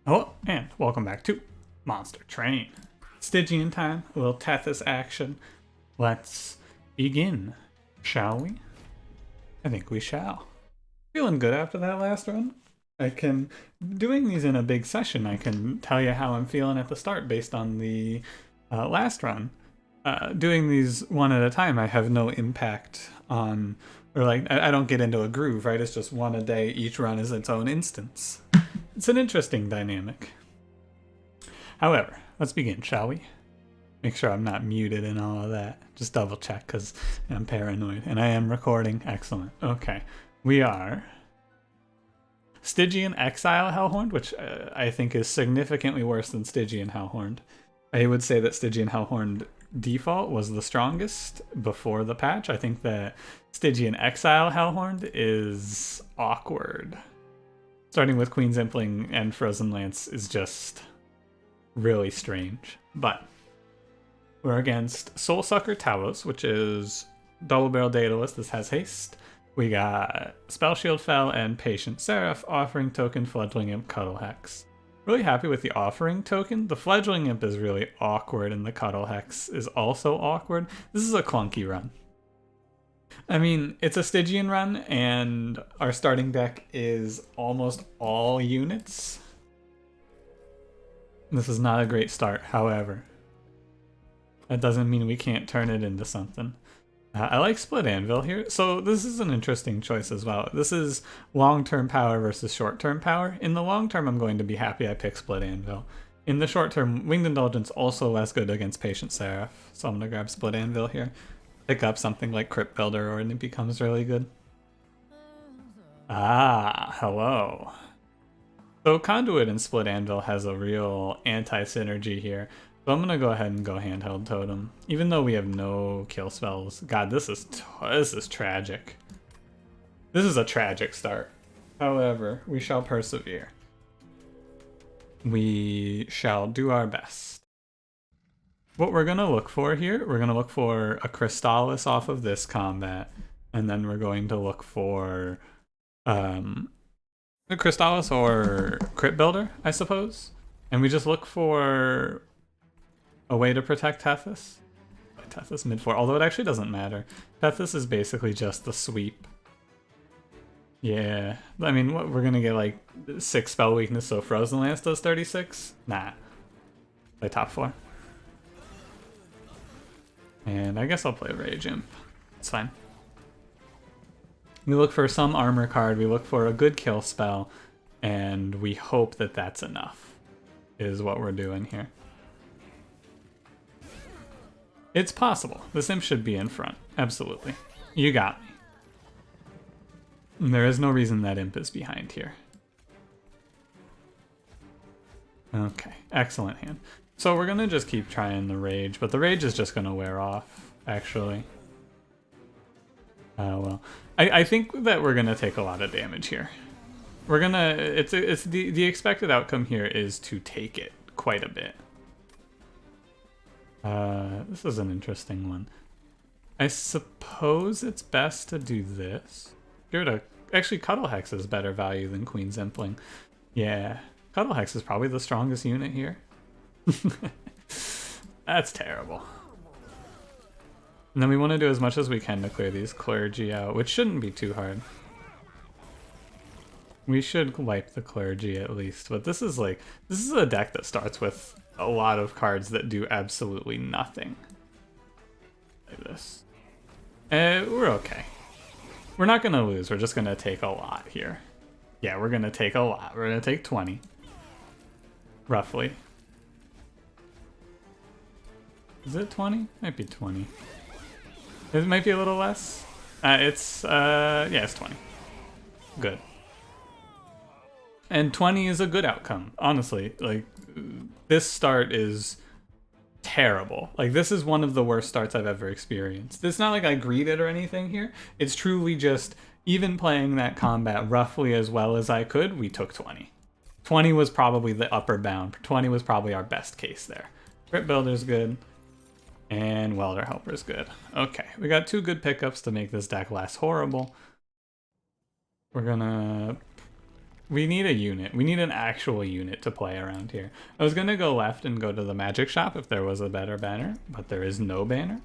Hello, and welcome back to Monster Train. Stygian time, a little Tethys action. Let's begin, shall we? I think we shall. Feeling good after that last run. Doing these in a big session, I can tell you how I'm feeling at the start based on the last run. Doing these one at a time, I have no impact on, I don't get into a groove, right? It's just one a day, each run is its own instance. It's an interesting dynamic. However, let's begin, shall we? Make sure I'm not muted and all of that. Just double check because I'm paranoid. And I am recording. Excellent. Okay. We are Stygian Exile Hellhorned, which I think is significantly worse than Stygian Hellhorned. I would say that Stygian Hellhorned default was the strongest before the patch. I think that Stygian Exile Hellhorned is awkward. Starting with Queen's Impling and Frozen Lance is just really strange. But we're against Soulsucker Talos, which is double barrel Daedalus. This has haste. We got Spell Shield Fell and Patient Seraph, Offering Token, Fledgling Imp, Cuddle Hex. Really happy with the Offering Token. The Fledgling Imp is really awkward and the Cuddle Hex is also awkward. This is a clunky run. I mean, it's a Stygian run, and our starting deck is almost all units. This is not a great start, however. That doesn't mean we can't turn it into something. I like Split Anvil here, so this is an interesting choice as well. This is long-term power versus short-term power. In the long term, I'm going to be happy I picked Split Anvil. In the short term, Winged Indulgence also less good against Patient Seraph, so I'm going to grab Split Anvil here. Pick up something like Crypt Builder or it becomes really good. Ah, hello. So Conduit and Split Anvil has a real anti-synergy here. So I'm gonna go ahead and go Handheld Totem. Even though we have no kill spells. God, this is tragic. This is a tragic start. However, we shall persevere. We shall do our best. What we're going to look for here, we're going to look for a Crystallis off of this combat, and then we're going to look for a Crystallis or Crypt Builder, I suppose. And we just look for a way to protect Tethys. Tethys mid-4, although it actually doesn't matter. Tethys is basically just the sweep. Yeah, I mean, what, we're going to get like 6 spell weakness, so Frozen Lance does 36? Nah. Play top 4. And I guess I'll play Rage Imp. It's fine. We look for some armor card, we look for a good kill spell, and we hope that that's enough, is what we're doing here. It's possible. This imp should be in front. Absolutely. You got me. There is no reason that imp is behind here. Okay, excellent hand. So we're going to just keep trying the Rage, but the Rage is just going to wear off, actually. Well, I think that we're going to take a lot of damage here. We're going to... It's the expected outcome here is to take it quite a bit. This is an interesting one. I suppose it's best to do this. Actually, Cuddle Hex is better value than Queen's Impling. Yeah, Cuddle Hex is probably the strongest unit here. That's terrible. And then we want to do as much as we can to clear these Clergy out, which shouldn't be too hard. We should wipe the Clergy at least, but this is a deck that starts with a lot of cards that do absolutely nothing. Like this. We're okay. We're not going to lose, we're just going to take a lot here. Yeah, we're going to take a lot. We're going to take 20. Roughly. Is it 20? Might be 20. It might be a little less. Yeah, it's 20. Good. And 20 is a good outcome, honestly. Like, this start is terrible. Like, this is one of the worst starts I've ever experienced. It's not like I greeted or anything here. It's truly just, even playing that combat roughly as well as I could, we took 20. 20 was probably the upper bound. 20 was probably our best case there. Crypt Builder's good. And Welder Helper's good. Okay, we got 2 good pickups to make this deck less horrible. We're gonna We need a unit. We need an actual unit to play around here. I was gonna go left and go to the magic shop if there was a better banner, but there is no banner.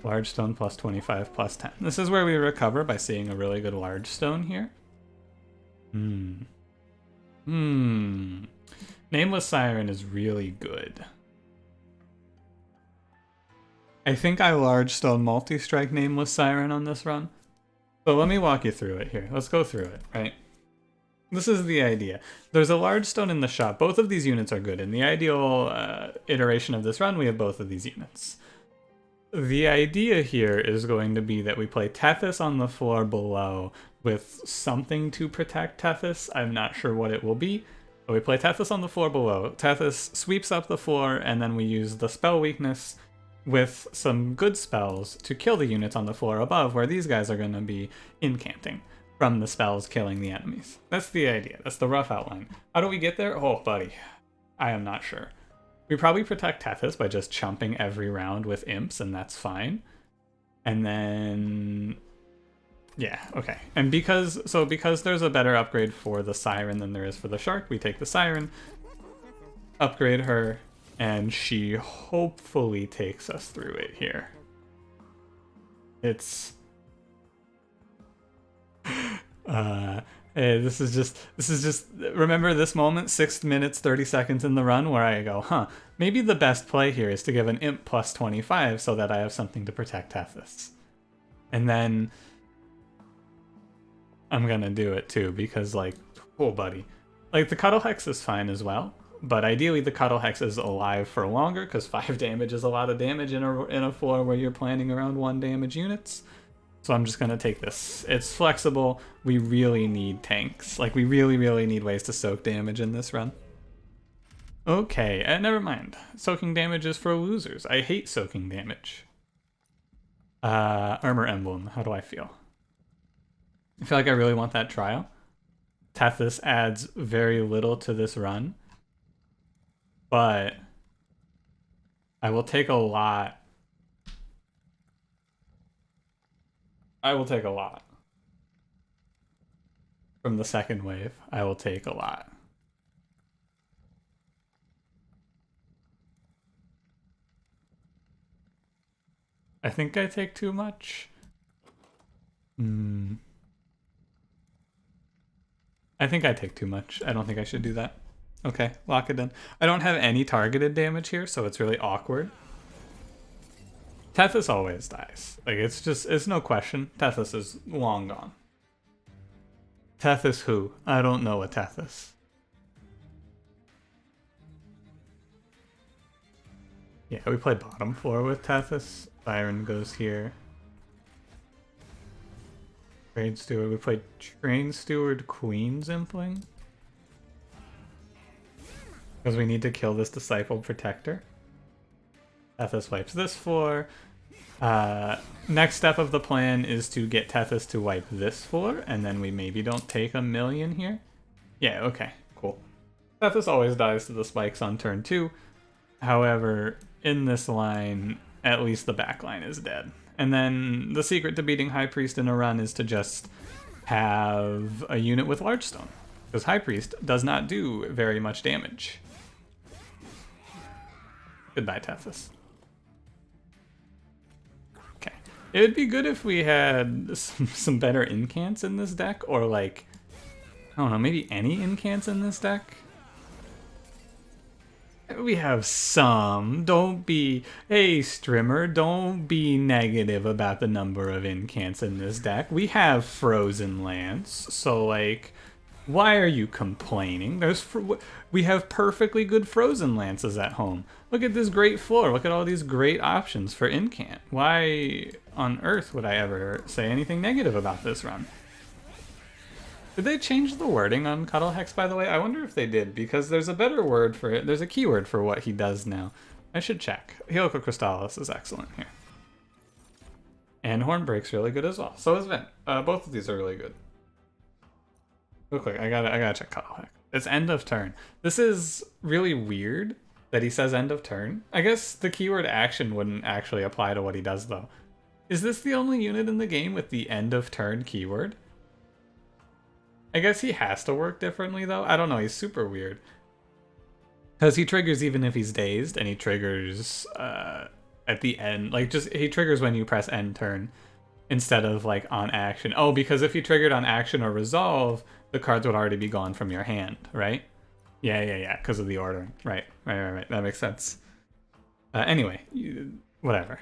Large stone plus 25 plus 10. This is where we recover by seeing a really good large stone here. Nameless Siren is really good. I think I large stone multi-strike Nameless Siren on this run. So let me walk you through it here. Let's go through it, right? This is the idea. There's a large stone in the shop. Both of these units are good. In the ideal iteration of this run, we have both of these units. The idea here is going to be that we play Tethys on the floor below with something to protect Tethys. I'm not sure what it will be. But we play Tethys on the floor below. Tethys sweeps up the floor, and then we use the spell weakness with some good spells to kill the units on the floor above, where these guys are going to be incanting from the spells killing the enemies. That's the idea. That's the rough outline. How do we get there? Oh, buddy. I am not sure. We probably protect Tethys by just chumping every round with imps, and that's fine. And then... yeah, okay. And because there's a better upgrade for the Siren than there is for the Shark, we take the Siren, upgrade her, and she hopefully takes us through it here. It's... this is just remember this moment, 6 minutes 30 seconds in the run, where I go, maybe the best play here is to give an imp plus 25 so that I have something to protect Tethys. And then I'm gonna do it too, because like, oh buddy, like the Cuddle Hex is fine as well, but ideally the Cuddle Hex is alive for longer, because 5 damage is a lot of damage in a floor where you're planning around 1 damage units. So I'm just going to take this. It's flexible. We really need tanks. Like, we really need ways to soak damage in this run. Okay, never mind. Soaking damage is for losers. I hate soaking damage. Armor Emblem. How do I feel? I feel like I really want that trial. Tethys adds very little to this run. But I will take a lot. I will take a lot. From the second wave, I will take a lot. I think I take too much. I think I take too much. I don't think I should do that. Okay, lock it in. I don't have any targeted damage here, so it's really awkward. Tethys always dies. Like, it's no question. Tethys is long gone. Tethys who? I don't know a Tethys. Yeah, we play bottom floor with Tethys. Siren goes here. Trade Steward. We play Train Steward Queen Zimpling. Because we need to kill this Disciple Protector. Tethys wipes this floor. Next step of the plan is to get Tethys to wipe this floor, and then we maybe don't take 1,000,000 here. Yeah, okay, cool. Tethys always dies to the spikes on turn 2. However, in this line, at least the back line is dead. And then the secret to beating High Priest in a run is to just have a unit with Large Stone, because High Priest does not do very much damage. Goodbye, Tethys. Okay. It would be good if we had some better incants in this deck, or like, I don't know, maybe any incants in this deck? We have some. Don't be... Hey, Strimmer, don't be negative about the number of incants in this deck. We have Frozen Lance, so like, why are you complaining? We have perfectly good Frozen Lances at home. Look at this great floor. Look at all these great options for incant. Why on earth would I ever say anything negative about this run? Did they change the wording on Cuddle Hex, by the way? I wonder if they did, because there's a better word for it. There's a keyword for what he does now. I should check. Helico Crystallis is excellent here. And Hornbreak's really good as well. So is Vent. Both of these are really good. Real quick, I gotta check Cuddle Hex. It's end of turn. This is really weird that he says end of turn. I guess the keyword action wouldn't actually apply to what he does, though. Is this the only unit in the game with the end of turn keyword? I guess he has to work differently, though. I don't know, he's super weird. Because he triggers even if he's dazed, and he triggers at the end. Like, just, he triggers when you press end turn instead of, like, on action. Oh, because if you triggered on action or resolve, the cards would already be gone from your hand, right? Yeah, because of the ordering. Right. That makes sense. Anyway, whatever.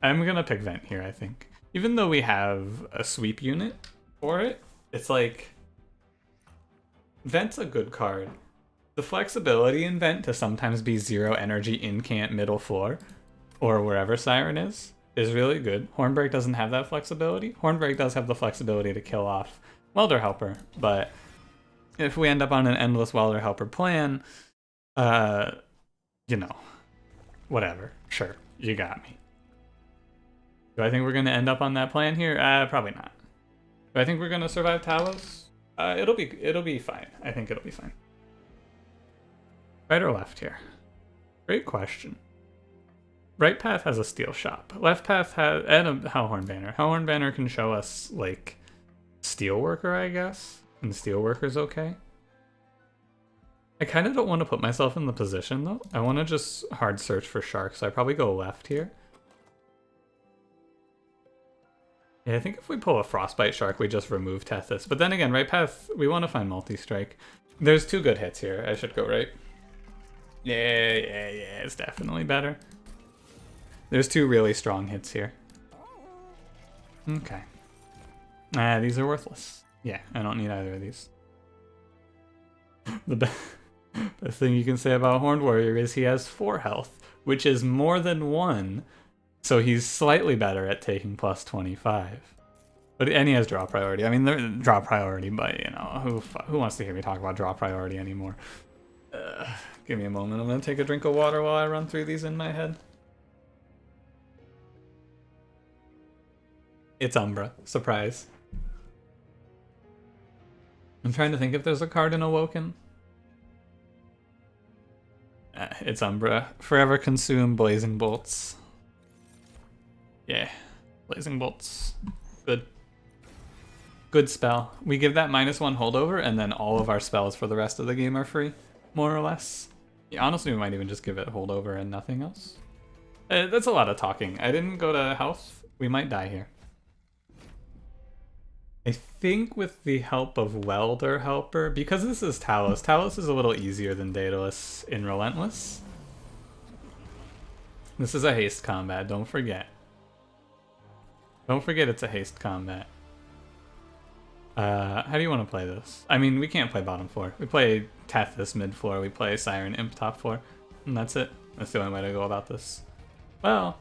I'm gonna pick Vent here, I think. Even though we have a sweep unit for it, it's like... Vent's a good card. The flexibility in Vent to sometimes be 0 energy incant middle floor, or wherever Siren is really good. Hornbreak doesn't have that flexibility. Hornbreak does have the flexibility to kill off Welder Helper, but if we end up on an endless Welder Helper plan, you know, whatever. Sure, you got me. Do I think we're gonna end up on that plan here? Probably not. Do I think we're gonna survive Talos? It'll be fine. I think it'll be fine. Right or left here? Great question. Right path has a steel shop. Left path has and a Hellhorned Banner. Hellhorned Banner can show us like Steelworker, I guess, and Steelworker's okay. I kind of don't want to put myself in the position though. I want to just hard search for sharks. So I probably go left here. Yeah, I think if we pull a Frostbite Shark, we just remove Tethys. But then again, right path, we want to find multi-strike. There's 2 good hits here. I should go right. Yeah, it's definitely better. There's 2 really strong hits here. Okay. These are worthless. Yeah, I don't need either of these. The best thing you can say about Horned Warrior is he has 4 health, which is more than 1. So he's slightly better at taking plus 25. And he has draw priority. I mean, they're draw priority, but, you know, who wants to hear me talk about draw priority anymore? Give me a moment. I'm going to take a drink of water while I run through these in my head. It's Umbra. Surprise. I'm trying to think if there's a card in Awoken. It's Umbra. Forever Consume Blazing Bolts. Yeah, Blazing Bolts. Good. Good spell. We give that -1 holdover, and then all of our spells for the rest of the game are free, more or less. Yeah, honestly, we might even just give it holdover and nothing else. That's a lot of talking. I didn't go to health. We might die here. I think with the help of Welder Helper, because this is Talos, Talos is a little easier than Daedalus in Relentless. This is a haste combat, don't forget. Don't forget it's a haste combat. How do you want to play this? I mean, we can't play bottom floor. We play Tethys mid floor, we play Siren Imp top floor, and that's it. That's the only way to go about this. Well,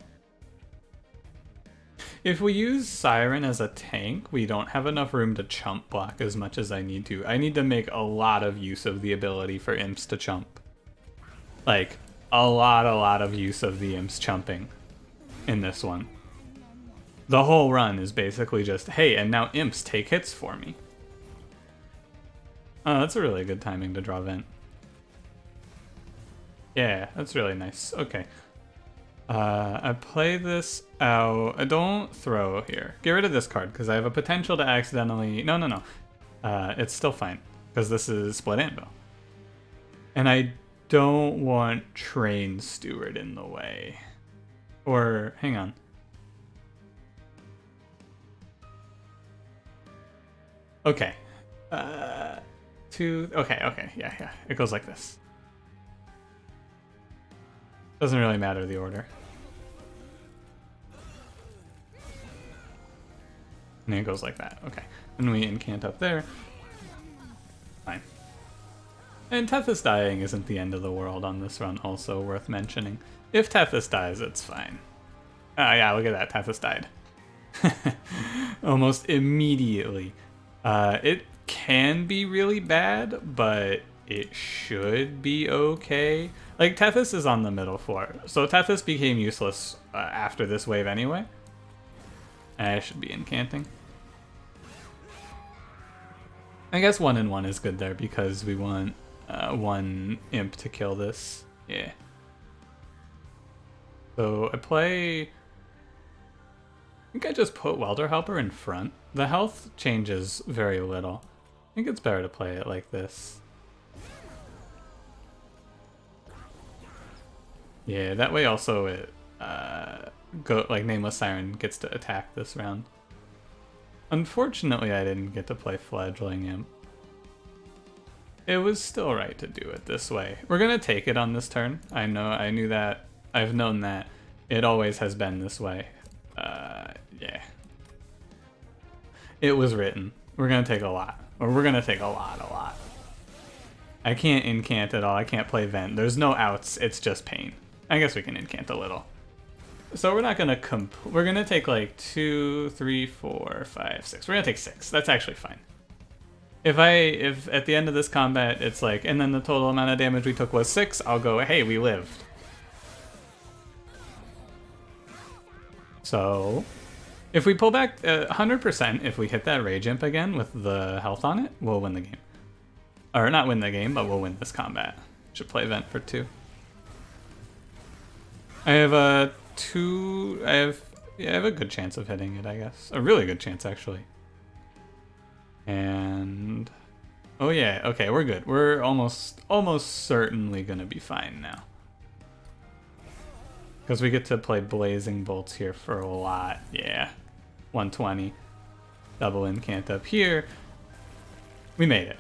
if we use Siren as a tank, we don't have enough room to chump block as much as I need to. I need to make a lot of use of the ability for imps to chump. Like, a lot of use of the imps chumping in this one. The whole run is basically just, hey, and now imps take hits for me. Oh, that's a really good timing to draw Vent. Yeah, that's really nice. Okay. I play this out. I don't throw here. Get rid of this card, because I have a potential to accidentally... No. It's still fine, because this is Split Anvil. And I don't want Train Steward in the way. Or, hang on. Okay. Okay, yeah. It goes like this. Doesn't really matter the order. And it goes like that. Okay. And we incant up there. Fine. And Tethys dying isn't the end of the world on this run, also worth mentioning. If Tethys dies, it's fine. Oh yeah, look at that. Tethys died. Almost immediately. It can be really bad, but it should be okay. Like, Tethys is on the middle floor, so Tethys became useless after this wave anyway. I should be incanting. I guess 1 and 1 is good there because we want 1 imp to kill this. Yeah. So I play... I think I just put Welder Helper in front. The health changes very little. think it's better to play it like this. Yeah, that way also it Nameless Siren gets to attack this round. Unfortunately, I didn't get to play Fledgling Imp. It was still right to do it this way. We're gonna take it on this turn. I knew that. I've known that. It always has been this way. Yeah. It was written. We're gonna take a lot. Or we're gonna take a lot. I can't incant at all. I can't play Vent. There's no outs. It's just pain. I guess we can incant a little. So we're not gonna we're gonna take like 2, 3, 4, 5, 6. We're gonna take 6. That's actually fine. If at the end of this combat it's like, and then the total amount of damage we took was 6, I'll go, hey, we lived. So if we pull back 100%, if we hit that Rage Imp again with the health on it, we'll win the game. Or not win the game, but we'll win this combat. Should play Vent for 2. I have a good chance of hitting it, I guess. A really good chance, actually. And oh yeah, okay, we're good. We're almost certainly gonna be fine now. Because we get to play Blazing Bolts here for a lot. Yeah. 120. Double incant up here. We made it.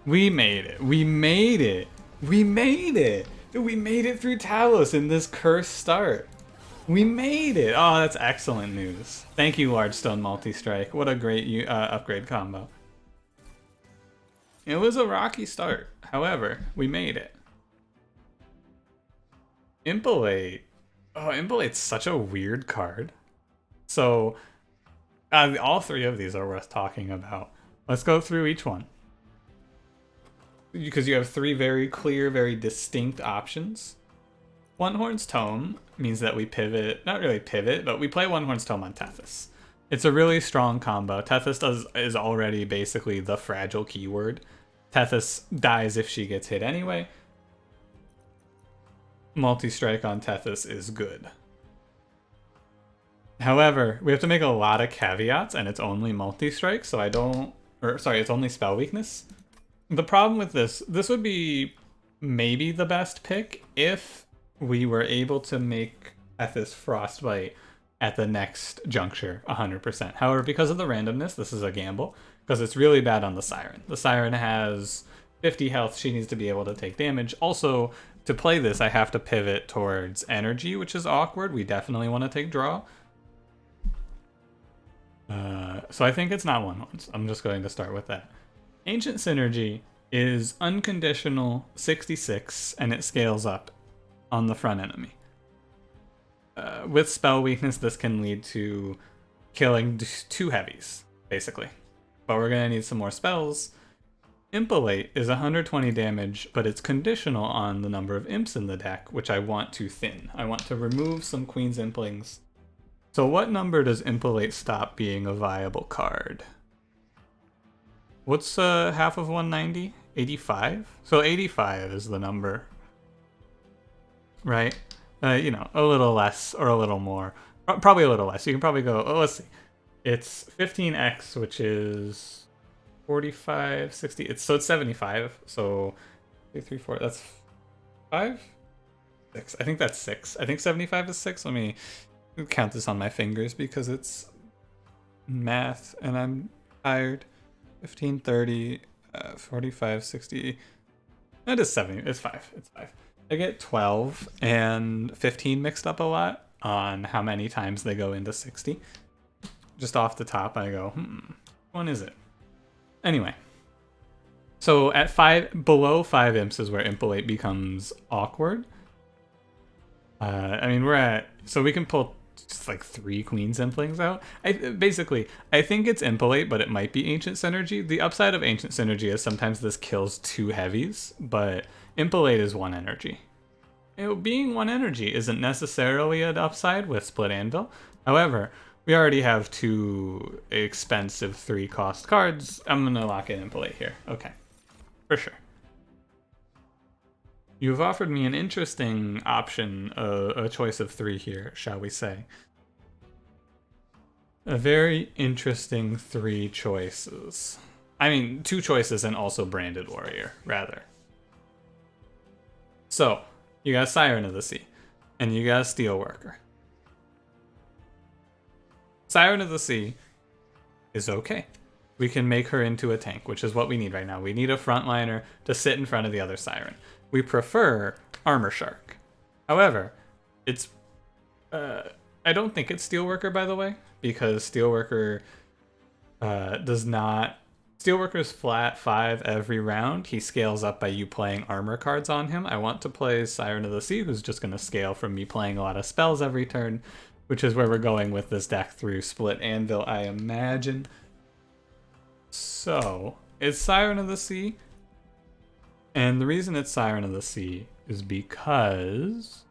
We made it. We made it. We made it. We made it through Talos in this cursed start. We made it. Oh, that's excellent news. Thank you, Large Stone Multi-Strike. What a great upgrade combo. It was a rocky start. However, we made it. Impelate. Oh, Impelate's such a weird card. So, all 3 of these are worth talking about. Let's go through each one. Because you have 3 very clear, very distinct options. One Horn's Tome means that we pivot, not really pivot, but we play One Horn's Tome on Tethys. It's a really strong combo. Tethys is already basically the fragile keyword. Tethys dies if she gets hit anyway. Multi-strike on Tethys is good. However, we have to make a lot of caveats, and it's only multi-strike, so it's only spell weakness. The problem with this would be maybe the best pick if we were able to make Tethys Frostbite at the next juncture 100%. However, because of the randomness, this is a gamble, because it's really bad on the Siren. The Siren has 50 health. She needs to be able to take damage. Also, to play this, I have to pivot towards energy, which is awkward. We definitely want to take draw. So I think it's not One Horns. I'm just going to start with that. Ancient Synergy is unconditional 66, and it scales up on the front enemy. With spell weakness, this can lead to killing 2 heavies, basically. But we're going to need some more spells. Impelate is 120 damage, but it's conditional on the number of imps in the deck, which I want to thin. I want to remove some Queen's Implings. So what number does Impelate stop being a viable card? What's half of 190? 85? So 85 is the number. Right? You know, a little less or a little more. Probably a little less. You can probably go, oh, let's see. It's 15x, which is 45, 60. So it's 75. So 2, 3, 4. That's 5? 6. I think that's 6. I think 75 is 6. Let me count this on my fingers because it's math and I'm tired. 15, 30, 45, 60. That is 70. It's 5. It's 5. I get 12 and 15 mixed up a lot on how many times they go into 60. Just off the top, I go, which one is it? Anyway. So at 5, below 5 imps is where Impelate becomes awkward. I mean, so we can pull just like 3 Queen's Implings out. I think it's Impelate, but it might be Ancient Synergy. The upside of Ancient Synergy is sometimes this kills 2 heavies, but Impelate is 1 energy. Being 1 energy isn't necessarily an upside with Split Anvil. However, we already have 2 expensive 3-cost cards. I'm going to lock in Impelate here. Okay, for sure. You've offered me an interesting option, a choice of 3 here, shall we say. A very interesting 3 choices. I mean, 2 choices and also Branded Warrior, rather. So, you got Siren of the Sea, and you got Steelworker. Siren of the Sea is okay. We can make her into a tank, which is what we need right now. We need a frontliner to sit in front of the other Siren. We prefer Armor Shark. However, it's... I don't think it's Steelworker, by the way, because Steelworker does not... Steelworker's flat 5 every round. He scales up by you playing armor cards on him. I want to play Siren of the Sea, who's just going to scale from me playing a lot of spells every turn, which is where we're going with this deck through Split Anvil, I imagine. So, it's Siren of the Sea. And the reason it's Siren of the Sea is because...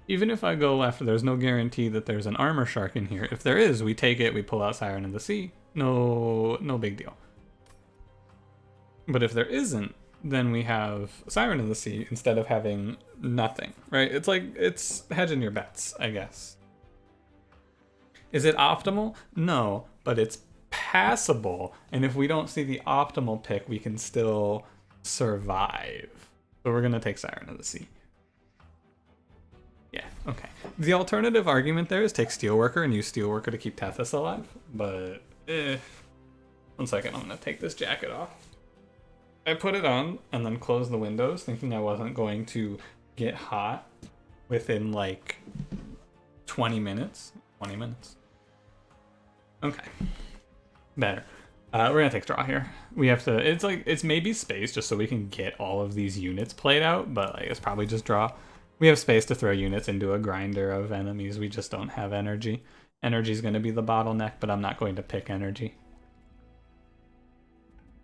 even if I go left, there's no guarantee that there's an Armor Shark in here. If there is, we take it, we pull out Siren of the Sea. No big deal. But if there isn't, then we have Siren of the Sea instead of having nothing, right? It's like, it's hedging your bets, I guess. Is it optimal? No, but it's passable. And if we don't see the optimal pick, we can still survive. So we're going to take Siren of the Sea. Yeah, okay. The alternative argument there is take Steelworker and use Steelworker to keep Tethys alive, but 1 second, I'm gonna take this jacket off. I put it on and then closed the windows thinking I wasn't going to get hot within like 20 minutes. 20 minutes. Okay. Better. We're gonna take draw here. We have to, it's maybe space just so we can get all of these units played out, but like it's probably just draw. We have space to throw units into a grinder of enemies. We just don't have energy. Energy is going to be the bottleneck, but I'm not going to pick energy.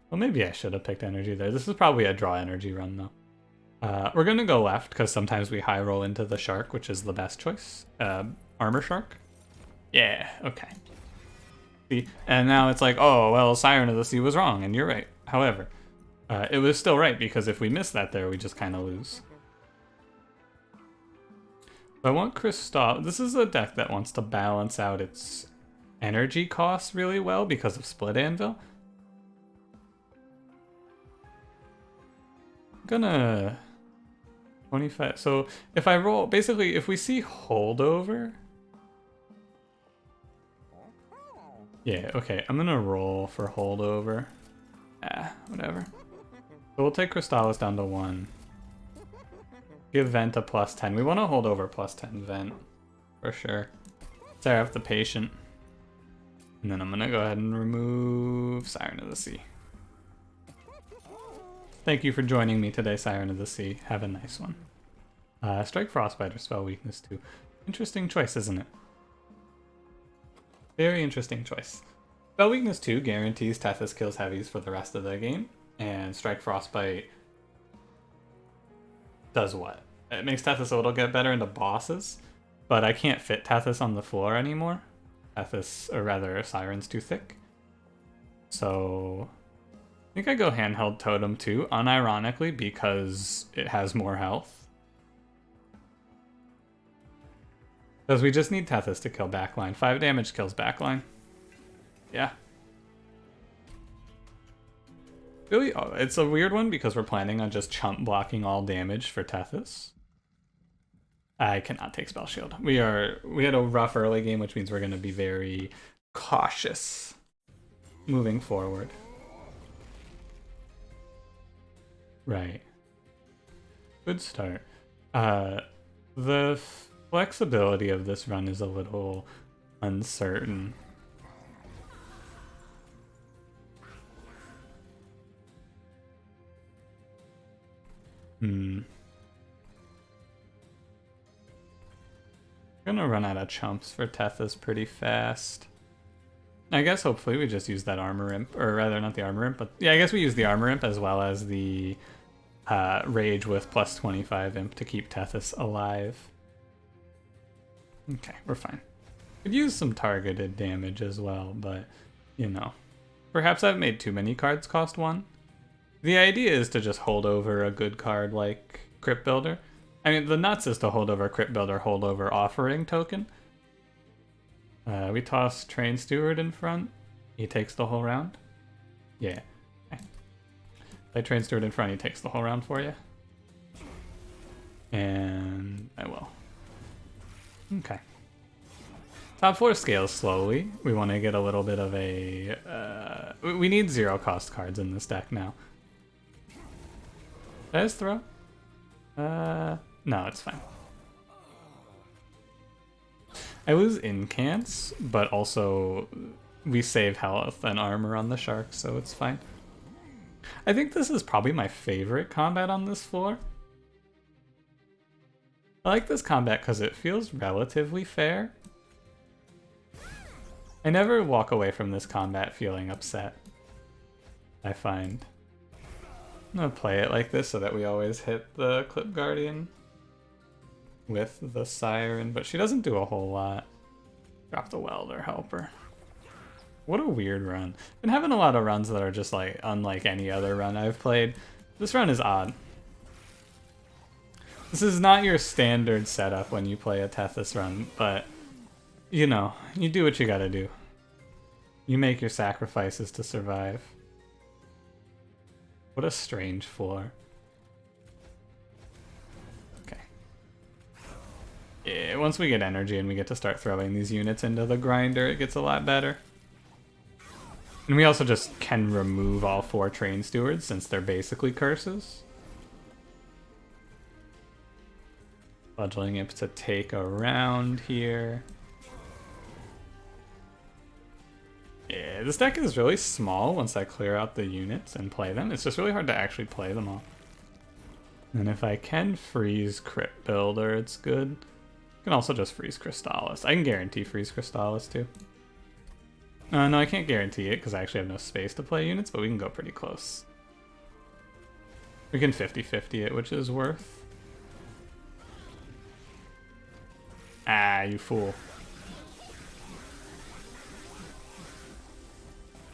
Well, maybe I should have picked energy there. This is probably a draw energy run, though. We're going to go left, because sometimes we high roll into the shark, which is the best choice. Armor Shark? Yeah, okay. See? And now it's like, oh, well, Siren of the Sea was wrong, and you're right. However, it was still right, because if we miss that there, we just kind of lose. I want Kristoff. This is a deck that wants to balance out its energy costs really well because of Split Anvil. I'm gonna 25. So if I roll, basically, if we see holdover. Yeah, okay. I'm gonna roll for holdover. Whatever. So we'll take Crystallis down to 1. Give Vent a +10. We want to hold over +10 Vent. For sure. Sorry, I have the Patient. And then I'm going to go ahead and remove Siren of the Sea. Thank you for joining me today, Siren of the Sea. Have a nice one. Strike Frostbite or Spell Weakness 2. Interesting choice, isn't it? Very interesting choice. Spell Weakness 2 guarantees Tethys kills heavies for the rest of the game. And Strike Frostbite does what? It makes Tethys a little get better into bosses, but I can't fit Tethys on the floor anymore. Tethys, or rather, Siren's too thick. So I think I go Handheld Totem too, unironically, because it has more health. Because we just need Tethys to kill backline. 5 damage kills backline. Yeah. Really, it's a weird one because we're planning on just chump blocking all damage for Tethys. I cannot take Spell Shield. We had a rough early game, which means we're going to be very cautious moving forward. Right. Good start. The flexibility of this run is a little uncertain. Gonna run out of chumps for Tethys pretty fast. I guess hopefully we just use that Armor Imp, or rather not the Armor Imp, but yeah, I guess we use the Armor Imp as well as the Rage with +25 Imp to keep Tethys alive. Okay, we're fine. Could use some targeted damage as well, but you know. Perhaps I've made too many cards cost 1. The idea is to just hold over a good card like Crypt Builder. I mean, the nuts is to hold over Crypt Builder, hold over Offering token. We toss Train Steward in front. He takes the whole round? Yeah. Okay. Play Train Steward in front, he takes the whole round for you. And I will. Okay. Top 4 scales slowly. We want to get a little bit of a... we need 0 cost cards in this deck now. Did I just throw? No, it's fine. I lose incants, but also we save health and armor on the shark, so it's fine. I think this is probably my favorite combat on this floor. I like this combat because it feels relatively fair. I never walk away from this combat feeling upset, I find. I'm gonna play it like this so that we always hit the Clip Guardian with the Siren, but she doesn't do a whole lot. Drop the Welder Helper. What a weird run. Been having a lot of runs that are just like unlike any other run I've played. This run is odd. This is not your standard setup when you play a Tethys run, but you know, you do what you gotta do. You make your sacrifices to survive. What a strange floor. Okay. Yeah, once we get energy and we get to start throwing these units into the grinder, it gets a lot better. And we also just can remove all 4 Train Stewards since they're basically curses. Fledgling Imp to take a round here. Yeah, this deck is really small once I clear out the units and play them. It's just really hard to actually play them all. And if I can freeze Crypt Builder, it's good. I can also just freeze Crystallis. I can guarantee freeze Crystallis too. No, I can't guarantee it because I actually have no space to play units, but we can go pretty close. We can 50-50 it, which is worth. Ah, you fool.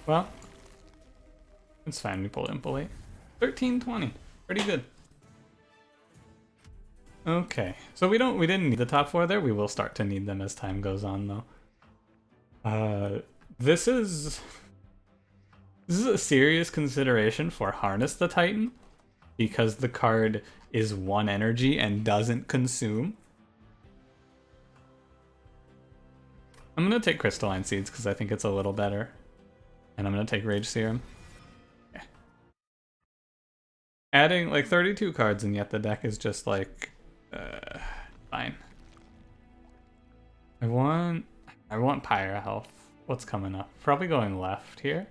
Well, it's fine, we pulled Impelate. 13-20, pretty good. Okay, so we didn't need the top 4 there. We will start to need them as time goes on though. This is a serious consideration for Harness the Titan because the card is 1 energy and doesn't consume. I'm gonna take Crystalline Seeds because I think it's a little better. And I'm gonna take Rage Serum. Okay. Adding like 32 cards and yet the deck is just like fine. I want Pyra Health. What's coming up? Probably going left here.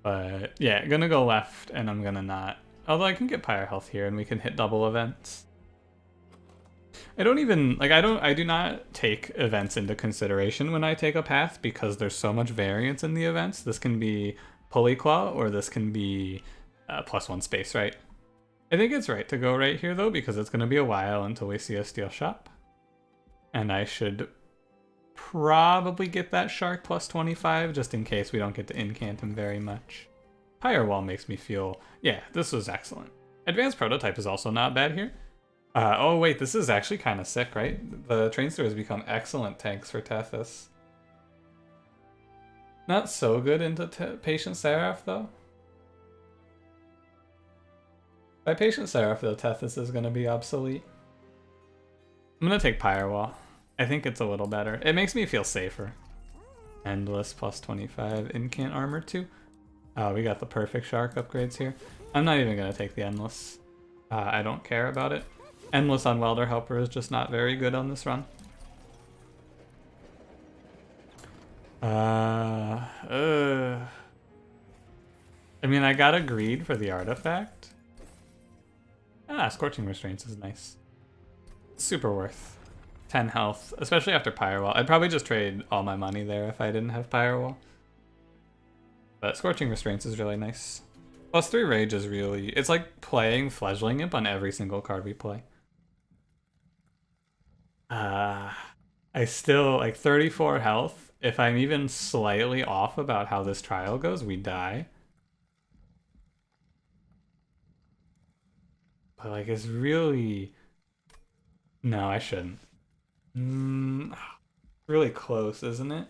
But yeah, gonna go left and I'm gonna not. Although I can get Pyra Health here and we can hit double events. I do not take events into consideration when I take a path because there's so much variance in the events. This can be Pulley Claw or this can be +1 space, right? I think it's right to go right here though because it's going to be a while until we see a Steel Shop. And I should probably get that Shark +25 just in case we don't get to incant him very much. Firewall makes me feel, yeah, this was excellent. Advanced Prototype is also not bad here. Oh wait, this is actually kind of sick, right? The Train Stewards become excellent tanks for Tethys. Not so good into Patient Seraph though. By Patient Seraph though, Tethys is going to be obsolete. I'm going to take Firewall. I think it's a little better. It makes me feel safer. Endless +25 incant armor too. Oh, we got the perfect Shark upgrades here. I'm not even going to take the Endless. I don't care about it. Endless on Welder Helper is just not very good on this run. I mean, I got a Greed for the artifact. Scorching Restraints is nice. Super worth. 10 health, especially after Firewall. I'd probably just trade all my money there if I didn't have Firewall. But Scorching Restraints is really nice. +3 Rage is really... It's like playing Fledgling Imp on every single card we play. I still, like 34 health. If I'm even slightly off about how this trial goes, we die. But like, it's really... No, I shouldn't. Really close, isn't it?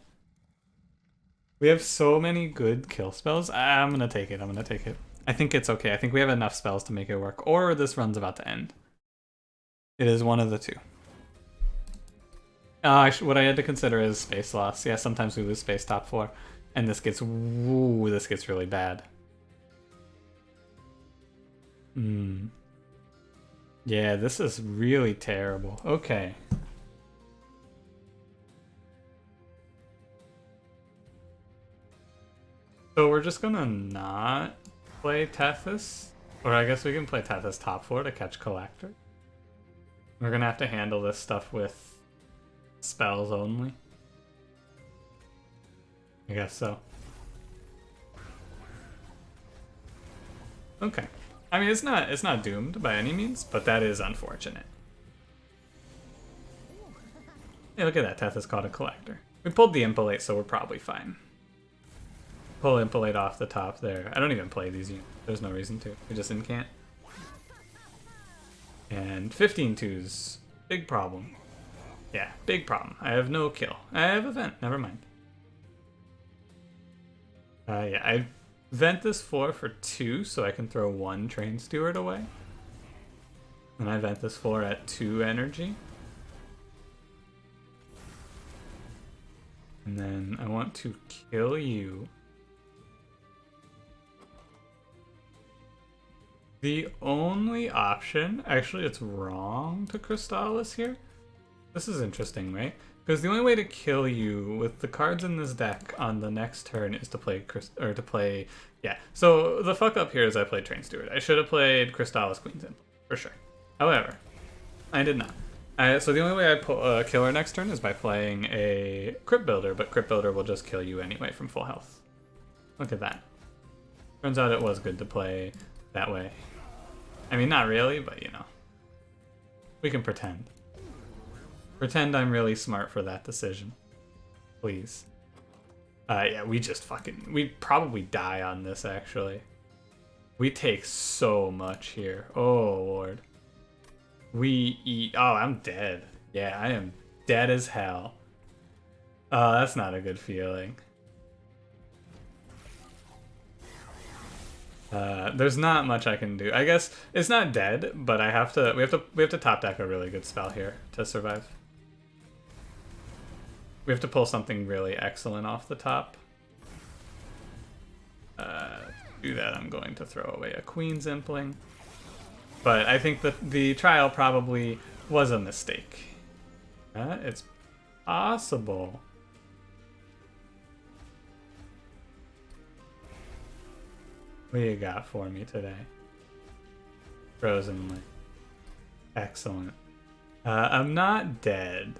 We have so many good kill spells. I'm gonna take it. I'm gonna take it. I think it's okay. I think we have enough spells to make it work. Or this run's about to end. It is one of the two. What I had to consider is space loss. Yeah, sometimes we lose space top 4. And this gets... Woo, this gets really bad. Yeah, this is really terrible. Okay. So we're just gonna not play Tethys? Or I guess we can play Tethys top 4 to catch Collector. We're gonna have to handle this stuff with spells only. I guess so. Okay. I mean, it's not doomed by any means, but that is unfortunate. Hey, look at that. Tethys caught a Collector. We pulled the Impalate, so we're probably fine. Pull Impalate off the top there. I don't even play these units. There's no reason to. We just incant. And 15 twos. Big problem. Yeah, big problem. I have no kill. I have a vent. Never mind. Yeah, I vent this 4 for 2 so I can throw 1 Train Steward away. And I vent this 4 at 2 energy. And then I want to kill you. The only option, actually it's wrong to Crystallis here. This is interesting, right? Because the only way to kill you with the cards in this deck on the next turn is to play yeah. So the fuck up here is I played Train Steward. I should have played Crystallis Queen's Impulse, for sure. However, I did not. So the only way I kill her next turn is by playing a Crypt Builder, but Crypt Builder will just kill you anyway from full health. Look at that. Turns out it was good to play that way. I mean, not really, but you know. We can pretend. Pretend I'm really smart for that decision. Please. Yeah, we probably die on this, actually. We take so much here. Oh, Lord. We eat... Oh, I'm dead. Yeah, I am dead as hell. Oh, that's not a good feeling. There's not much I can do. I guess it's not dead, but we have to top deck a really good spell here to survive. We have to pull something really excellent off the top. To do that, I'm going to throw away a Queen's Impling. But I think that the trial probably was a mistake. It's possible. What do you got for me today? Frozen Link. Excellent. I'm not dead.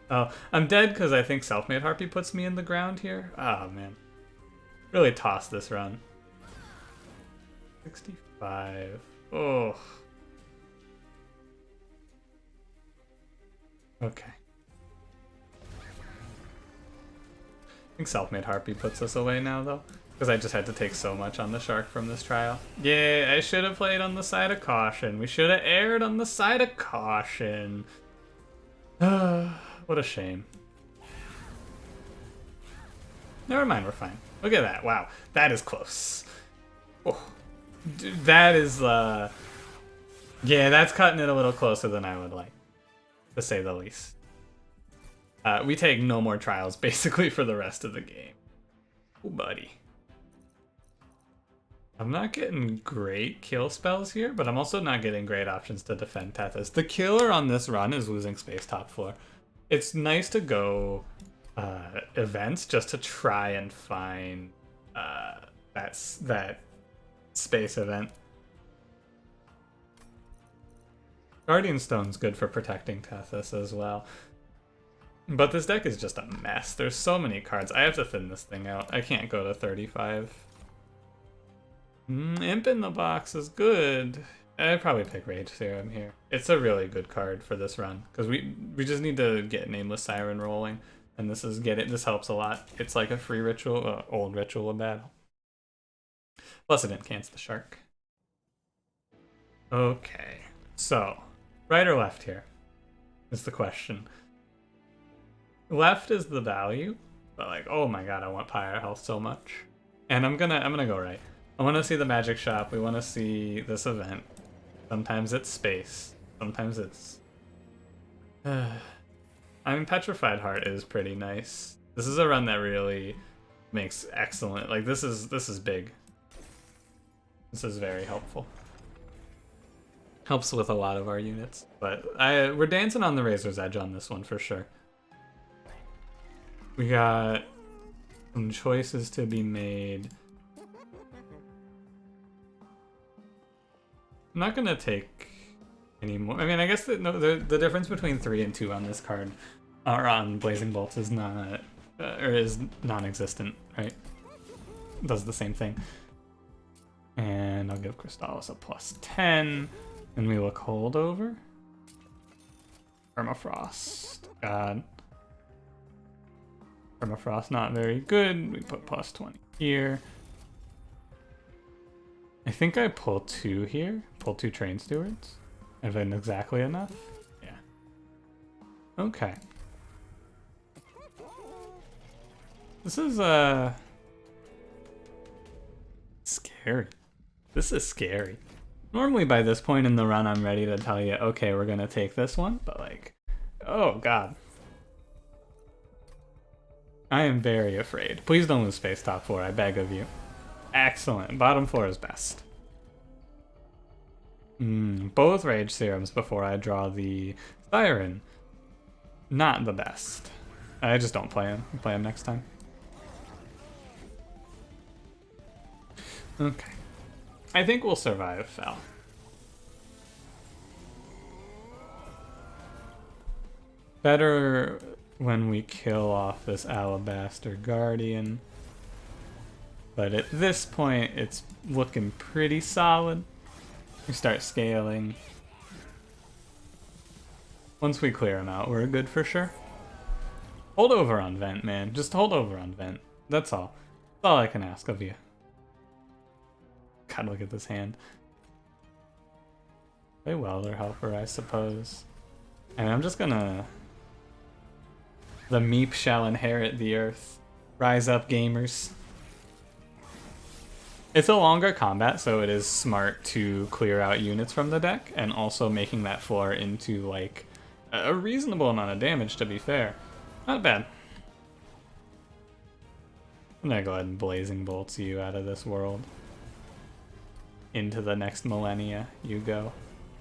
Oh, I'm dead because I think Self-Made Harpy puts me in the ground here. Oh, man. Really toss this run. 65. Oh. Okay. I think Self-Made Harpy puts us away now, though. Because I just had to take so much on the shark from this trial. Yeah, I should have played on the side of caution. We should have erred on the side of caution. What a shame. Never mind, we're fine. Look at that. Wow, that is close. Oh, that is, yeah, that's cutting it a little closer than I would like, to say the least. We take no more trials, basically, for the rest of the game. Ooh, buddy. I'm not getting great kill spells here, but I'm also not getting great options to defend Tethys. The killer on this run is losing space top 4. It's nice to go events just to try and find that space event. Guardian Stone's good for protecting Tethys as well. But this deck is just a mess. There's so many cards. I have to thin this thing out. I can't go to 35. Imp in the Box is good. I'd probably pick Rage Serum here. It's a really good card for this run because we just need to get Nameless Siren rolling, and this helps a lot. It's like a free ritual, old ritual of battle. Plus it incants the shark. Okay, so right or left here is the question. left is the value, but like, oh my god, I want Pyre Health so much. And I'm gonna go right. I want to see the magic shop. We want to see this event. Sometimes it's space. Sometimes it's. I mean, Petrified Heart is pretty nice. This is a run that really makes excellent. Like this is big. This is very helpful. Helps with a lot of our units, but we're dancing on the razor's edge on this one for sure. We got some choices to be made. I'm not gonna take any more. I mean, I guess the difference between 3 and 2 on this card, or on Blazing Bolts, is not is non-existent, right? Does the same thing. And I'll give Crystallis a +10, and we look holdover. Permafrost, God. Permafrost not very good. We put +20 here. I think I pull 2 here. Pull 2 Train Stewards. Have been exactly enough? Yeah. Okay. This is scary. This is scary. Normally by this point in the run I'm ready to tell you, okay, we're gonna take this one, but like, oh god. I am very afraid. Please don't lose space top 4, I beg of you. Excellent. Bottom 4 is best. Both Rage Serums before I draw the Siren. Not the best. I just don't play him. I'll play him next time. Okay. I think we'll survive Fel. Better when we kill off this Alabaster Guardian. But at this point, it's looking pretty solid. We start scaling. Once we clear him out, we're good for sure. Hold over on Vent, man. Just hold over on Vent. That's all. That's all I can ask of you. God, look at this hand. Play Welder Helper, I suppose. And I'm just gonna... The Meep shall inherit the earth. Rise up, gamers. It's a longer combat, so it is smart to clear out units from the deck, and also making that floor into, like, a reasonable amount of damage, to be fair. Not bad. I'm gonna go ahead and Blazing Bolts you out of this world. Into the next millennia, you go.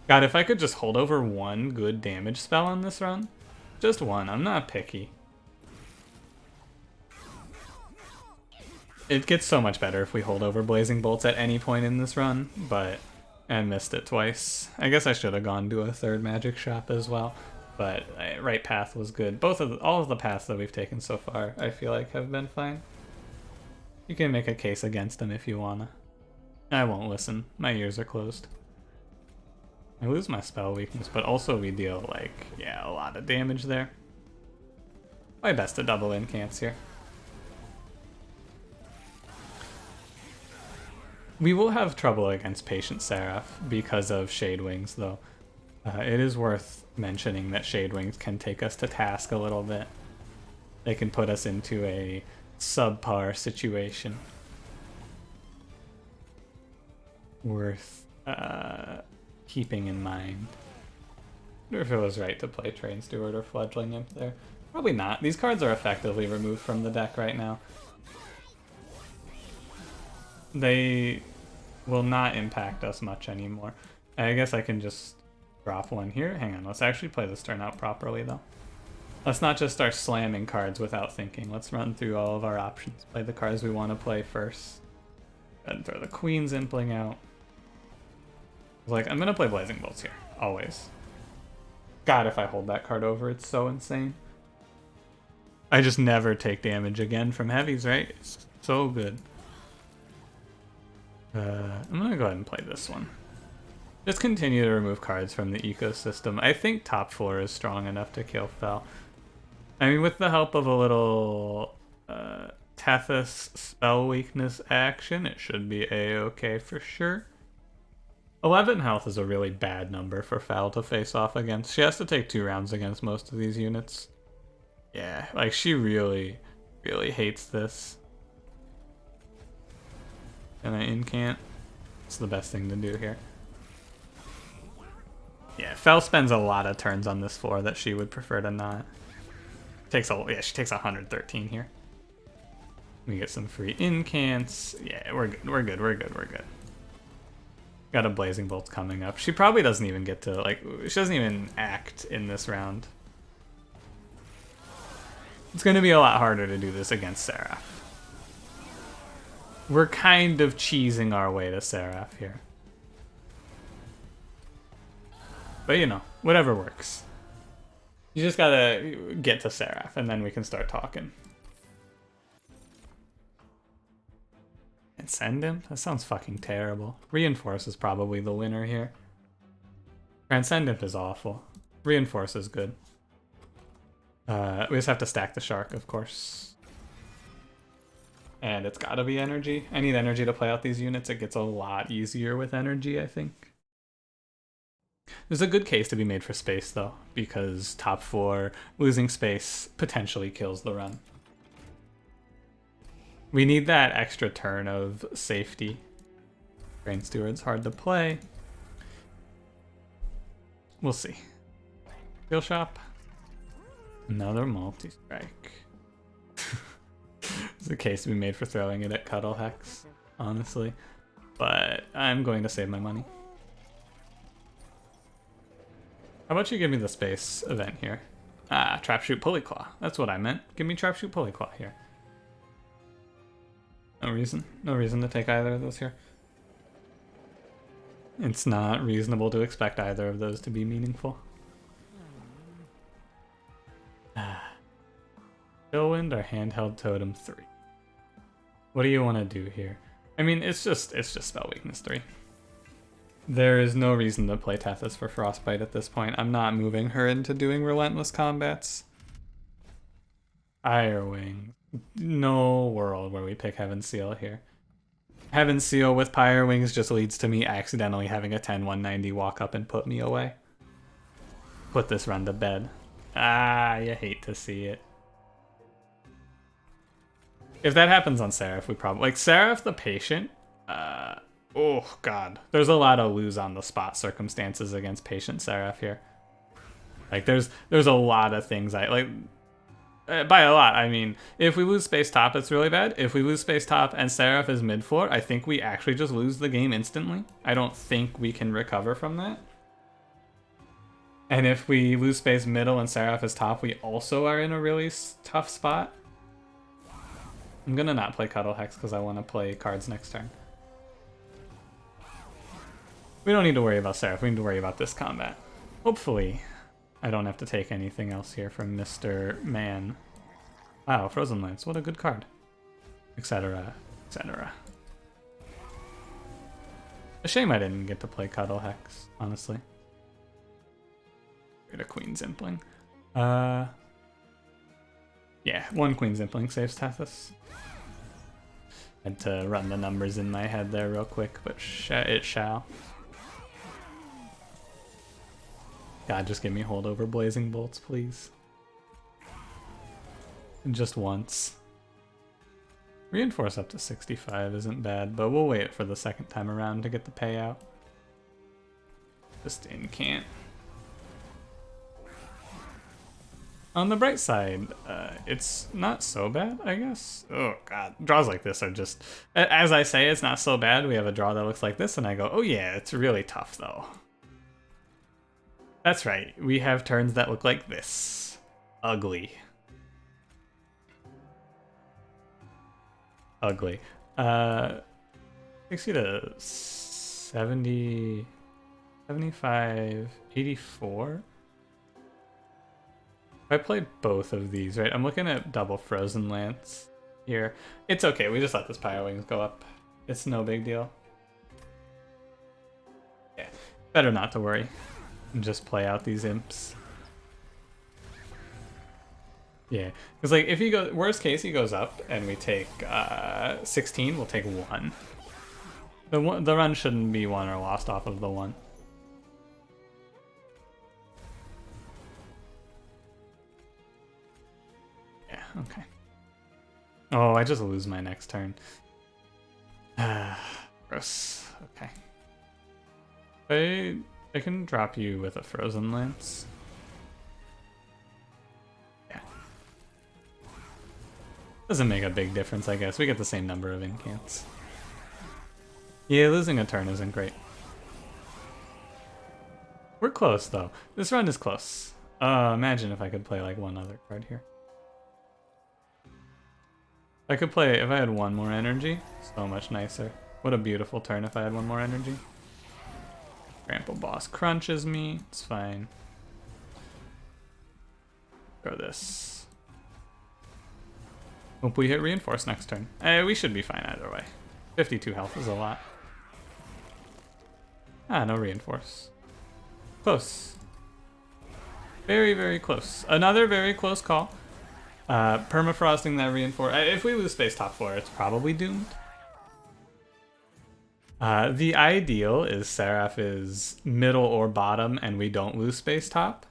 God, if I could just hold over one good damage spell on this run. Just one, I'm not picky. It gets so much better if we hold over Blazing Bolts at any point in this run, but I missed it twice. I guess I should have gone to a third magic shop as well, but right path was good. All of the paths that we've taken so far, I feel like, have been fine. You can make a case against them if you wanna. I won't listen. My ears are closed. I lose my spell weakness, but also we deal, like, yeah, a lot of damage there. My best to double incants here. We will have trouble against Patient Seraph because of Shade Wings, though. It is worth mentioning that Shade Wings can take us to task a little bit. They can put us into a subpar situation. Worth keeping in mind. I wonder if it was right to play Train Steward or Fledgling Imp there. Probably not. These cards are effectively removed from the deck right now. They will not impact us much anymore. I guess I can just drop one here. Hang on, let's actually play this turn out properly though. Let's not just start slamming cards without thinking. Let's run through all of our options. Play the cards we want to play first. And throw the Queen's Impling out. Like, I'm gonna play Blazing Bolts here, always. God, if I hold that card over, it's so insane. I just never take damage again from heavies, right? It's so good. I'm gonna go ahead and play this one. Just continue to remove cards from the ecosystem. I think top 4 is strong enough to kill Fel. I mean, with the help of a little Tethys spell weakness action, it should be a-okay for sure. 11 health is a really bad number for Fel to face off against. She has to take 2 rounds against most of these units. Yeah, like she really, really hates this. And I incant. It's the best thing to do here. Yeah, Fel spends a lot of turns on this floor that she would prefer to not. Takes a yeah, she takes 113 here. We get some free incants. Yeah, we're good. We're good. We're good. We're good. Got a Blazing Bolt coming up. She probably doesn't even get to like. She doesn't even act in this round. It's going to be a lot harder to do this against Seraph. We're kind of cheesing our way to Seraph here. But you know, whatever works. You just gotta get to Seraph, and then we can start talking. And send him? That sounds fucking terrible. Reinforce is probably the winner here. Transcendent is awful. Reinforce is good. We just have to stack the Shark, of course. And it's gotta be energy. I need energy to play out these units. It gets a lot easier with energy, I think. There's a good case to be made for space, though, because top 4 losing space potentially kills the run. We need that extra turn of safety. Grain Steward's hard to play. We'll see. Skill Shop. Another multi-strike. There's a case to be made for throwing it at Cuddle Hex, honestly. But I'm going to save my money. How about you give me the space event here? Ah, Trap Shoot Pulley Claw. That's what I meant. Give me Trap Shoot Pulley Claw here. No reason. No reason to take either of those here. It's not reasonable to expect either of those to be meaningful. Tailwind or Handheld Totem 3? What do you want to do here? I mean, it's just Spell Weakness 3. There is no reason to play Tethys for Frostbite at this point. I'm not moving her into doing Relentless Combats. Ire Wing. No world where we pick Heaven's Seal here. Heaven's Seal with Pyre Wings just leads to me accidentally having a 10-190 walk up and put me away. Put this run to bed. Ah, you hate to see it. If that happens on Seraph, we probably... Like, Seraph the Patient... oh, God. There's a lot of lose on the spot circumstances against Patient Seraph here. Like, there's a lot of things I... Like, by a lot, I mean, if we lose space top, it's really bad. If we lose space top and Seraph is mid floor, I think we actually just lose the game instantly. I don't think we can recover from that. And if we lose space middle and Seraph is top, we also are in a really tough spot. I'm gonna not play Cuddle Hex because I want to play cards next turn. We don't need to worry about Seraph, we need to worry about this combat. Hopefully, I don't have to take anything else here from Mr. Man. Wow, Frozen Lance, what a good card. Etc, etc. A shame I didn't get to play Cuddle Hex, honestly. Get a Queen Zimpling. Yeah, 1 Queen Zimpling saves Tethys. Had to run the numbers in my head there real quick, but it shall. God, just give me holdover Blazing Bolts, please. And just once. Reinforce up to 65 isn't bad, but we'll wait for the second time around to get the payout. Just incant. On the bright side, it's not so bad, I guess. Oh, God. Draws like this are just... As I say, it's not so bad. We have a draw that looks like this, and I go, oh yeah, it's really tough, though. That's right. We have turns that look like this. Ugly. Ugly. Takes you to 70... 75... 84? I played both of these, right? I'm looking at double Frozen Lance here. It's okay, we just let this Pyre Wings go up. It's no big deal. Yeah, better not to worry. And just play out these imps. Yeah, because like if he goes, worst case he goes up and we take 16, we'll take 1. The run shouldn't be won or lost off of the 1. Oh, I just lose my next turn. Gross. Okay. I can drop you with a Frozen Lance. Yeah. Doesn't make a big difference, I guess. We get the same number of incants. Yeah, losing a turn isn't great. We're close, though. This run is close. Imagine if I could play like one other card here. I could play, if I had one more energy, so much nicer. What a beautiful turn if I had one more energy. Grandpa Boss crunches me, it's fine. Go this. Hope we hit Reinforce next turn. We should be fine either way. 52 health is a lot. Ah, no Reinforce. Close. Very, very close. Another very close call. Permafrosting that Reinforce. If we lose space top 4, it's probably doomed. The ideal is Seraph is middle or bottom and we don't lose space top.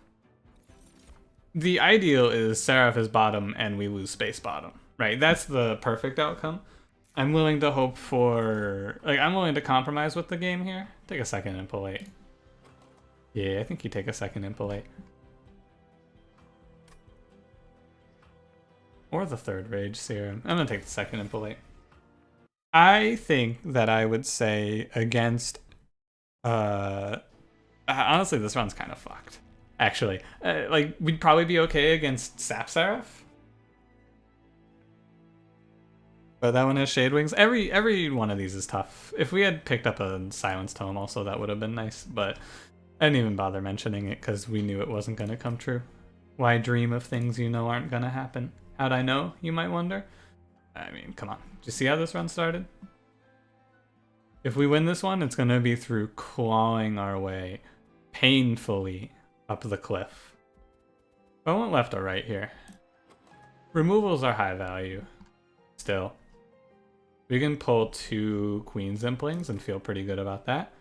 The ideal is Seraph is bottom and we lose space bottom, right? That's the perfect outcome. I'm willing to hope for, like, I'm willing to compromise with the game here. Take a second Impelate. Yeah, I think you take a second Impelate. Or the third Rage Serum. I'm gonna take the second Impelate. I think that I would say against, honestly, this run's kind of fucked. Actually, like, we'd probably be okay against Sap Seraph. But that one has Shade Wings. Every one of these is tough. If we had picked up a Silence Tome also, that would have been nice. But I didn't even bother mentioning it because we knew it wasn't going to come true. Why dream of things you know aren't going to happen? How'd I know, you might wonder? I mean, come on. Do you see how this run started? If we win this one, it's going to be through clawing our way painfully up the cliff. I want left or right here. Removals are high value. Still. We can pull 2 Queen Zimplings and feel pretty good about that.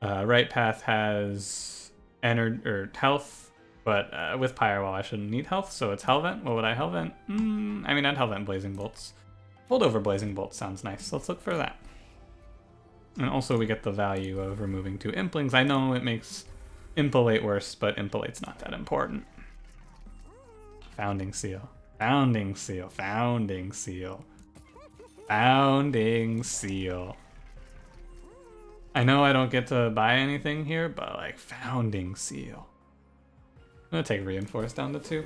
Right Path has health, but with Firewall I shouldn't need health, so it's Hellvent. What would I Hellvent? I mean, I'd Hellvent Blazing Bolts. Holdover Blazing Bolts sounds nice. Let's look for that. And also we get the value of removing 2 Implings. I know it makes Impelate worse, but Impelate's not that important. Founding Seal. Founding Seal. Founding Seal. Founding Seal. I know I don't get to buy anything here, but like, Founding Seal. I'm gonna take Reinforce down to 2.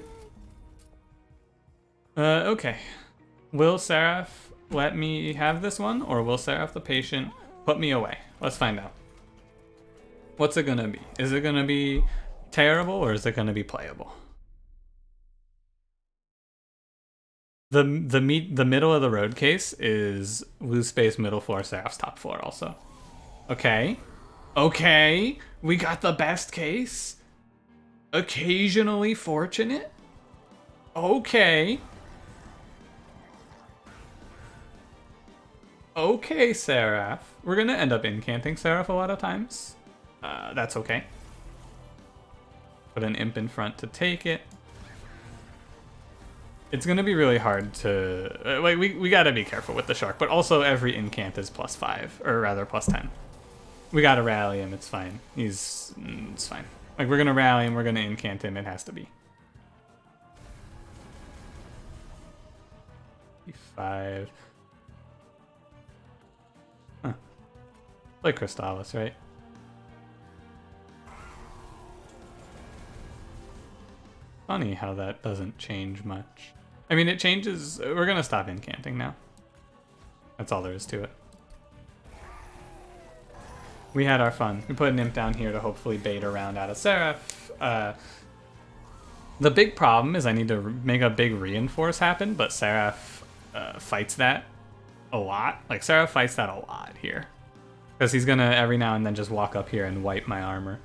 Okay. Will Seraph let me have this one, or will Seraph the Patient put me away? Let's find out. What's it gonna be? Is it gonna be terrible, or is it gonna be playable? The middle of the road case is lose space middle floor, Seraph's top floor also. Okay. Okay. We got the best case. Occasionally fortunate. Okay. Okay, Seraph. We're gonna end up incanting Seraph a lot of times. That's okay. Put an imp in front to take it. It's gonna be really hard to like we gotta be careful with the shark, but also every incant is +5, or rather +10. We gotta rally him, it's fine. It's fine. Like, we're gonna rally him, we're gonna incant him, it has to be. 5. Huh. Play Crystallis, right? Funny how that doesn't change much. I mean, it changes. We're gonna stop incanting now. That's all there is to it. We had our fun. We put an imp down here to hopefully bait a round out of Seraph. The big problem is I need to make a big Reinforce happen, but Seraph fights that a lot. Like, Seraph fights that a lot here. Because he's gonna every now and then just walk up here and wipe my armor.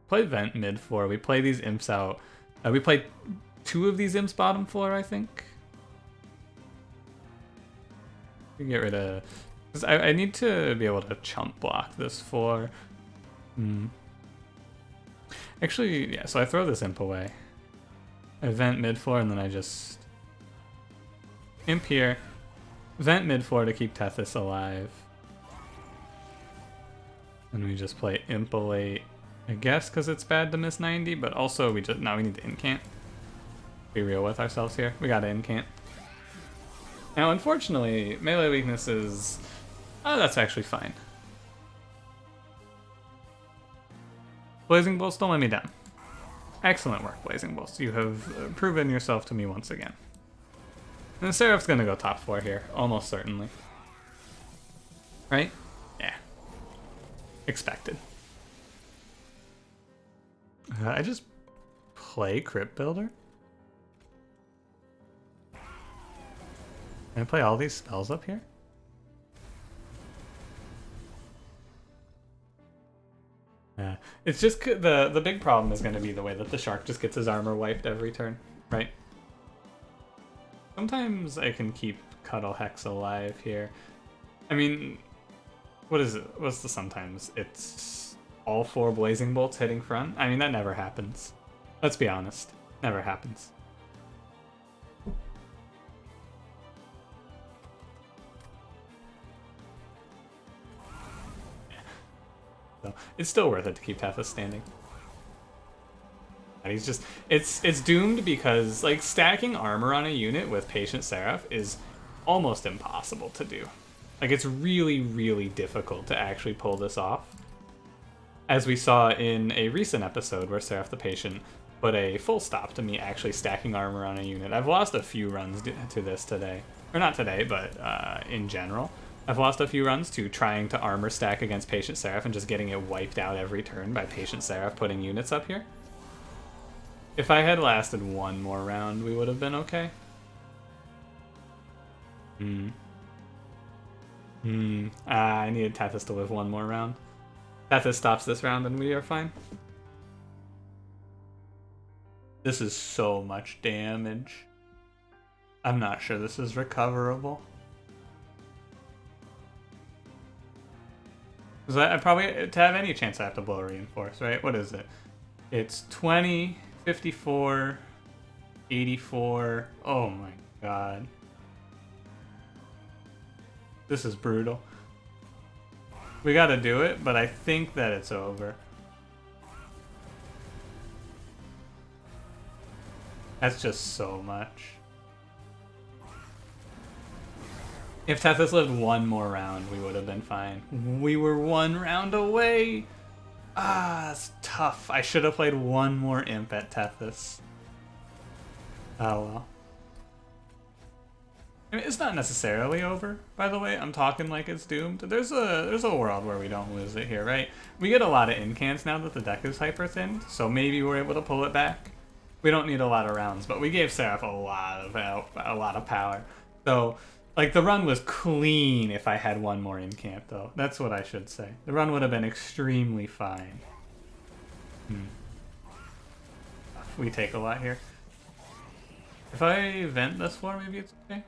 Play Vent mid floor. We play these imps out. We played 2 of these imps bottom floor, I think. We can get rid of... Because I need to be able to chump block this floor. Actually, yeah, so I throw this imp away. I vent mid floor and then I just imp here. Vent mid floor to keep Tethys alive. And we just play Impolate, I guess, because it's bad to miss 90, but also we need to incant. Be real with ourselves here. We gotta incant. Now, unfortunately, melee weakness is... Oh, that's actually fine. Blazing Bolts, don't let me down. Excellent work, Blazing Bolts. You have proven yourself to me once again. And Seraph's gonna go top 4 here, almost certainly. Right? Yeah. Expected. I just play Crypt Builder? Can I play all these spells up here? Yeah. It's just the big problem is going to be the way that the shark just gets his armor wiped every turn, right? Sometimes I can keep Cuddle Hex alive here. I mean, what is it? What's the sometimes? It's all 4 Blazing Bolts hitting front? I mean, that never happens. Let's be honest. Never happens. So it's still worth it to keep Tethys standing. And he's just, it's doomed because like stacking armor on a unit with Patient Seraph is almost impossible to do. Like it's really, really difficult to actually pull this off. As we saw in a recent episode where Seraph the Patient put a full stop to me actually stacking armor on a unit. I've lost a few runs to this today. Or not today, but in general. I've lost a few runs to trying to armor stack against Patient Seraph and just getting it wiped out every turn by Patient Seraph putting units up here. If I had lasted one more round, we would have been okay. I needed Tethys to live one more round. Tethys stops this round and we are fine. This is so much damage. I'm not sure this is recoverable. Because I probably, to have any chance, I have to blow Reinforce, right? What is it? It's 20, 54, 84. Oh my god. This is brutal. We gotta do it, but I think that it's over. That's just so much. If Tethys lived one more round, we would have been fine. We were one round away! Ah, that's tough. I should have played one more Imp at Tethys. Oh well. I mean, it's not necessarily over, by the way. I'm talking like it's doomed. There's a world where we don't lose it here, right? We get a lot of incants now that the deck is hyper thinned, so maybe we're able to pull it back. We don't need a lot of rounds, but we gave Seraph a lot of power. So, like, the run was clean if I had one more incant, though. That's what I should say. The run would have been extremely fine. We take a lot here. If I vent this floor, maybe it's okay.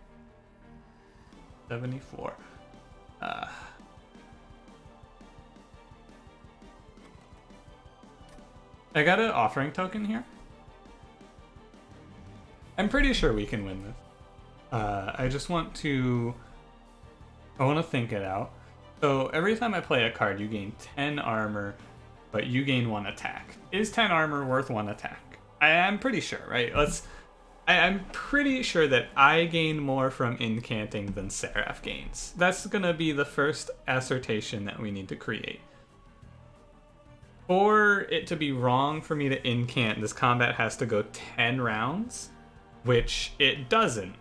74. I got an offering token here. I'm pretty sure we can win this. I just want to... I want to think it out. So every time I play a card, you gain 10 armor, but you gain 1 attack. Is 10 armor worth 1 attack? I'm pretty sure, right? I'm pretty sure that I gain more from incanting than Seraph gains. That's gonna be the first assertion that we need to create. For it to be wrong for me to incant, this combat has to go 10 rounds, which it doesn't,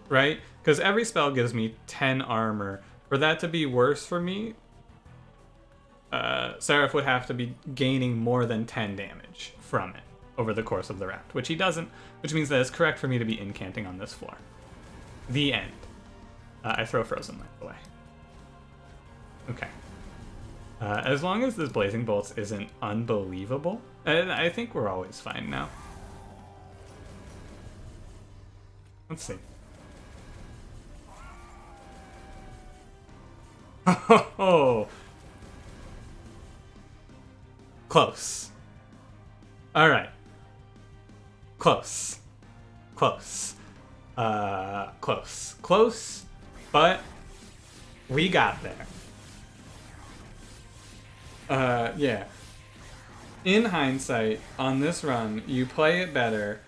right? Because every spell gives me 10 armor. For that to be worse for me, Seraph would have to be gaining more than 10 damage from it over the course of the round, which he doesn't, which means that it's correct for me to be incanting on this floor. The end. I throw Frozen Light away. Okay. As long as this Blazing Bolts isn't unbelievable, I think we're always fine now. Let's see. Oh, close. All right. Close. Close. Close, but we got there. Yeah. In hindsight, on this run, you play it better.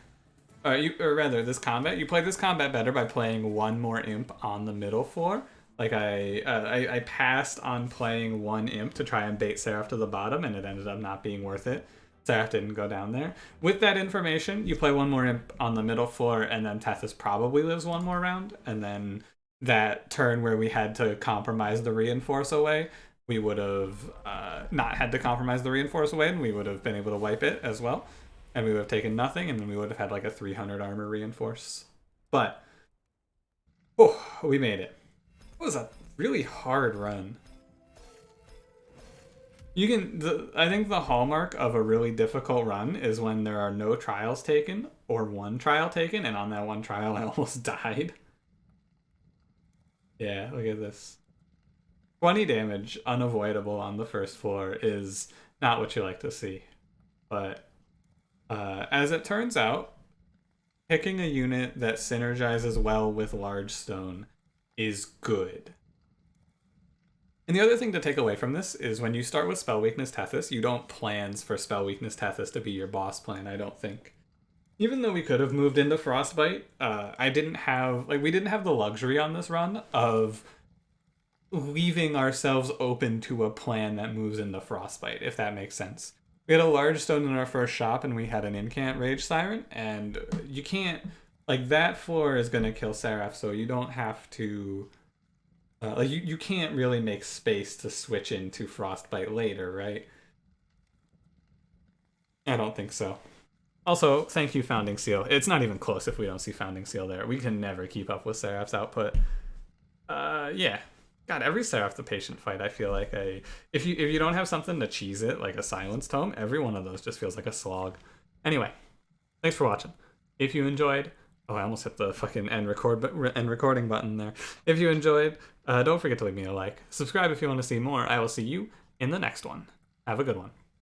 This combat. You play this combat better by playing one more imp on the middle floor. Like I passed on playing one imp to try and bait Seraph to the bottom, and it ended up not being worth it. Seraph didn't go down there. With that information, you play one more imp on the middle floor, and then Tethys probably lives one more round, and then that turn where we had to compromise the reinforce away, we would have not had to compromise the reinforce away, and we would have been able to wipe it as well. And we would have taken nothing, and then we would have had like a 300 armor reinforce. But, we made it. It was a really hard run. I think the hallmark of a really difficult run is when there are no trials taken, or one trial taken, and on that one trial I almost died. Yeah, look at this. 20 damage, unavoidable on the first floor, is not what you like to see. But as it turns out, picking a unit that synergizes well with Large Stone is good. And the other thing to take away from this is when you start with Spell Weakness Tethys, you don't plans for Spell Weakness Tethys to be your boss plan, I don't think. Even though we could have moved into Frostbite, we didn't have the luxury on this run of leaving ourselves open to a plan that moves into Frostbite, if that makes sense. We had a Large Stone in our first shop, and we had an Incant Rage Siren, and you can't, like, that floor is going to kill Seraph, so you don't have to, you can't really make space to switch into Frostbite later, right? I don't think so. Also, thank you, Founding Seal. It's not even close if we don't see Founding Seal there. We can never keep up with Seraph's output. Yeah. God, every Seraph the Patient fight, I feel like if you don't have something to cheese it, like a Silence Tome, every one of those just feels like a slog. Anyway, thanks for watching. If you enjoyed, oh, I almost hit the fucking end recording button there. If you enjoyed, don't forget to leave me a like. Subscribe if you want to see more. I will see you in the next one. Have a good one.